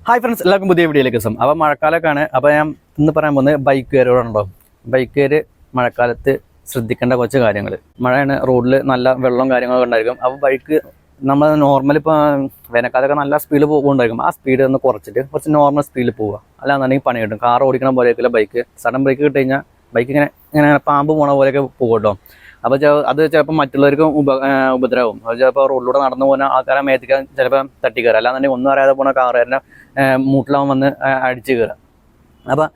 Hi friends, എല്ലാവർക്കും പുതിയ വീഡിയോയിലേക്ക് സ്വാഗതം. അപ്പോൾ മഴക്കാലമൊക്കെയാണ്. അപ്പോൾ ഞാൻ ഇന്ന് പറയാൻ പോകുന്നത് ബൈക്കുകാരോടുണ്ടോ. ബൈക്കുകാർ മഴക്കാലത്ത് ശ്രദ്ധിക്കേണ്ട കുറച്ച് കാര്യങ്ങൾ. മഴയാണ്, റോഡിൽ നല്ല വെള്ളവും കാര്യങ്ങളൊക്കെ ഉണ്ടായിരിക്കും. അപ്പോൾ ബൈക്ക് നമ്മൾ നോർമൽ ഇപ്പോൾ വേനൽക്കാലത്തൊക്കെ നല്ല സ്പീഡിൽ പോകുന്നുണ്ടായിരിക്കും. ആ സ്പീഡ് ഒന്ന് കുറച്ച് നോർമൽ സ്പീഡിൽ പോവുക. അല്ലാന്നുണ്ടെങ്കിൽ പണി കിട്ടും. കാർ ഓടിക്കണ പോലെയൊക്കെ ബൈക്ക് സഡൻ ബ്രേക്ക് കിട്ടി കഴിഞ്ഞാൽ ബൈക്ക് ഇങ്ങനെ ഇങ്ങനെ പാമ്പ് പോണ പോലെയൊക്കെ പോകും കേട്ടോ. അപ്പോൾ അത് ചിലപ്പോൾ മറ്റുള്ളവർക്കും ഉപദ്രവം. അത് ചിലപ്പോൾ റോഡിലൂടെ നടന്നു പോകുന്ന ആൾക്കാരെ മേത്തിക്കാൻ ചിലപ്പോൾ തട്ടിക്കയറുക. അല്ലാന്നുണ്ടെങ്കിൽ ഒന്നും അറിയാതെ പോകുന്ന കാറുകാരനെ മൂട്ടിലാവും വന്ന് അടിച്ച് കയറുക. അപ്പം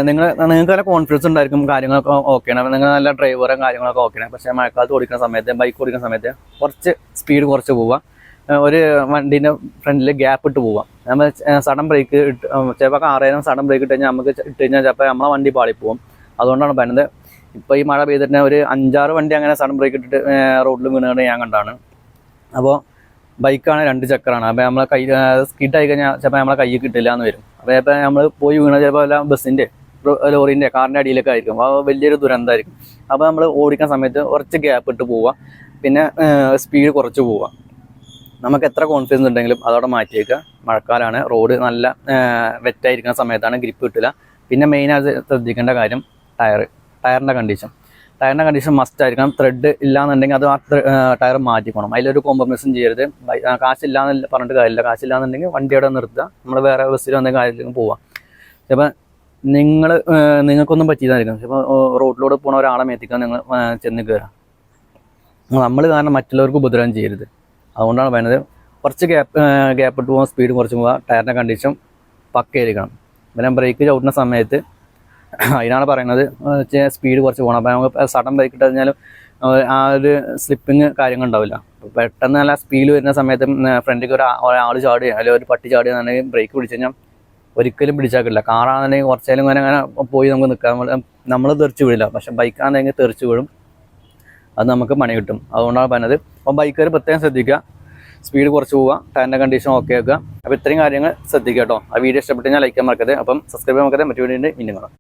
നിങ്ങൾക്ക് നല്ല കോൺഫിഡൻസ് ഉണ്ടായിരിക്കും, കാര്യങ്ങളൊക്കെ ഓക്കെയാണ്. അപ്പം നിങ്ങൾ നല്ല ഡ്രൈവറും കാര്യങ്ങളൊക്കെ ഓക്കെയാണ്. പക്ഷേ മഴക്കാലത്ത് ഓടിക്കുന്ന സമയത്ത്, ബൈക്ക് ഓടിക്കുന്ന സമയത്ത് കുറച്ച് സ്പീഡ് കുറച്ച് പോവുക. ഒരു വണ്ടീൻ്റെ ഫ്രണ്ടിൽ ഗ്യാപ്പ് ഇട്ട് പോവാം. നമ്മൾ സഡൻ ബ്രേക്ക് ചിലപ്പോൾ കാറായാലും സഡൻ ബ്രേക്ക് ഇട്ട് കഴിഞ്ഞാൽ നമുക്ക് ഇട്ട് കഴിഞ്ഞാൽ ചിലപ്പോൾ നമ്മളെ വണ്ടി പാളിപ്പോവും. അതുകൊണ്ടാണ് പറയുന്നത്. ഇപ്പോൾ ഈ മഴ പെയ്തിട്ട് ഒരു 5-6 വണ്ടി അങ്ങനെ സഡൻ ബ്രേക്ക് ഇട്ടിട്ട് റോഡിൽ വീണുകൊണ്ട് ഞാൻ കണ്ടാണ്. അപ്പോൾ ബൈക്കാണ് 2 ചക്രമാണ്. അപ്പോൾ നമ്മളെ കൈ സ്കിഡായി കഴിഞ്ഞാൽ ചിലപ്പോൾ നമ്മളെ കൈ കിട്ടില്ല എന്ന് വരും. അപ്പോൾ ചിലപ്പോൾ നമ്മൾ പോയി വീണ ചിലപ്പോൾ വല്ല ബസ്സിൻ്റെ, ലോറിൻ്റെ, കാറിൻ്റെ അടിയിലൊക്കെ ആയിരിക്കും. അപ്പോൾ വലിയൊരു ദുരന്തമായിരിക്കും. അപ്പോൾ നമ്മൾ ഓടിക്കുന്ന സമയത്ത് കുറച്ച് ഗ്യാപ്പ് ഇട്ട് പോവുക. പിന്നെ സ്പീഡ് കുറച്ച് പോവുക. നമുക്ക് എത്ര കോൺഫിഡൻസ് ഉണ്ടെങ്കിലും അതോടെ മാറ്റിയേക്കുക. മഴക്കാലമാണ്, റോഡ് നല്ല വെറ്റായിരിക്കുന്ന സമയത്താണ്, ഗ്രിപ്പ് കിട്ടില്ല. പിന്നെ മെയിനായിട്ട് ശ്രദ്ധിക്കേണ്ട കാര്യം ടയറിൻ്റെ കണ്ടീഷൻ മസ്റ്റ് ആയിരിക്കണം. ത്രെഡ് ഇല്ലാന്നുണ്ടെങ്കിൽ അത് ആ ടയർ മാറ്റിക്കണം. അതിലൊരു കോംപ്രമൈസും ചെയ്യരുത്. കാശില്ലാന്ന് പറഞ്ഞിട്ട് കാര്യമില്ല. കാശില്ലാന്നുണ്ടെങ്കിൽ വണ്ടിയുടെ നിർത്തുക, നമ്മൾ വേറെ ബസ്സിൽ എന്തെങ്കിലും കാര്യത്തിലും പോവാം. ചിലപ്പോൾ നിങ്ങൾക്കൊന്നും പറ്റിയതായിരിക്കും. ചിലപ്പോൾ റോഡിലൂടെ പോണ ഒരാളെ മേത്തിക്കാൻ നിങ്ങൾ ചെന്ന് കയറുക. നമ്മൾ കാരണം മറ്റുള്ളവർക്ക് ഉപദ്രവം ചെയ്യരുത്. അതുകൊണ്ടാണ് പറയുന്നത് കുറച്ച് ഗ്യാപ്പ് ഇട്ട് പോകാൻ, സ്പീഡ് കുറച്ച് പോവുക. ടയറിൻ്റെ കണ്ടീഷൻ പക്കയായിരിക്കണം. പിന്നെ ബ്രേക്ക് ചവിട്ടുന്ന സമയത്ത് അതിനാണ് പറയുന്നത് സ്പീഡ് കുറച്ച് പോകണം. അപ്പോൾ നമുക്ക് സഡൻ ബ്രേക്ക് ഇട്ട് കഴിഞ്ഞാലും ആ ഒരു സ്ലിപ്പിങ് കാര്യങ്ങൾ ഉണ്ടാവില്ല. പെട്ടെന്ന് നല്ല സ്പീഡ് വരുന്ന സമയത്ത് ഫ്രണ്ടിലേക്ക് ഒരാൾ ചാടുകയോ അല്ലെങ്കിൽ ഒരു പട്ടി ചാടുകയാണെന്നുണ്ടെങ്കിൽ ബ്രേക്ക് പിടിച്ച് കഴിഞ്ഞാൽ ഒരിക്കലും പിടിച്ചാക്കില്ല. കാറാണെന്നുണ്ടെങ്കിൽ കുറച്ചേലും അങ്ങനെ പോയി നമുക്ക് നിൽക്കാൻ, നമ്മൾ തെറിച്ച് വീഴില്ല. പക്ഷെ ബൈക്കാണെന്നുണ്ടെങ്കിൽ തെറിച്ച് വീഴും. അത് നമുക്ക് പണി കിട്ടും. അതുകൊണ്ടാണ് പറയുന്നത്. അപ്പോൾ ബൈക്കുകാർ പ്രത്യേകം ശ്രദ്ധിക്കുക. സ്പീഡ് കുറച്ച് പോവുക, ടയറിൻ്റെ കണ്ടീഷൻ ഓക്കെ ആക്കുക. അപ്പോൾ ഇത്രയും കാര്യങ്ങൾ ശ്രദ്ധിക്കുക കേട്ടോ. ആ വീഡിയോ ഇഷ്ടപ്പെട്ട് കഴിഞ്ഞാൽ ലൈക്ക് ചെയ്യാൻ മറക്കരുത്. അപ്പം സബ്സ്ക്രൈബ് ചെയ്യാൻ മറക്കരുത്. മറ്റു വീഡിയോ ഇനി കാണാം.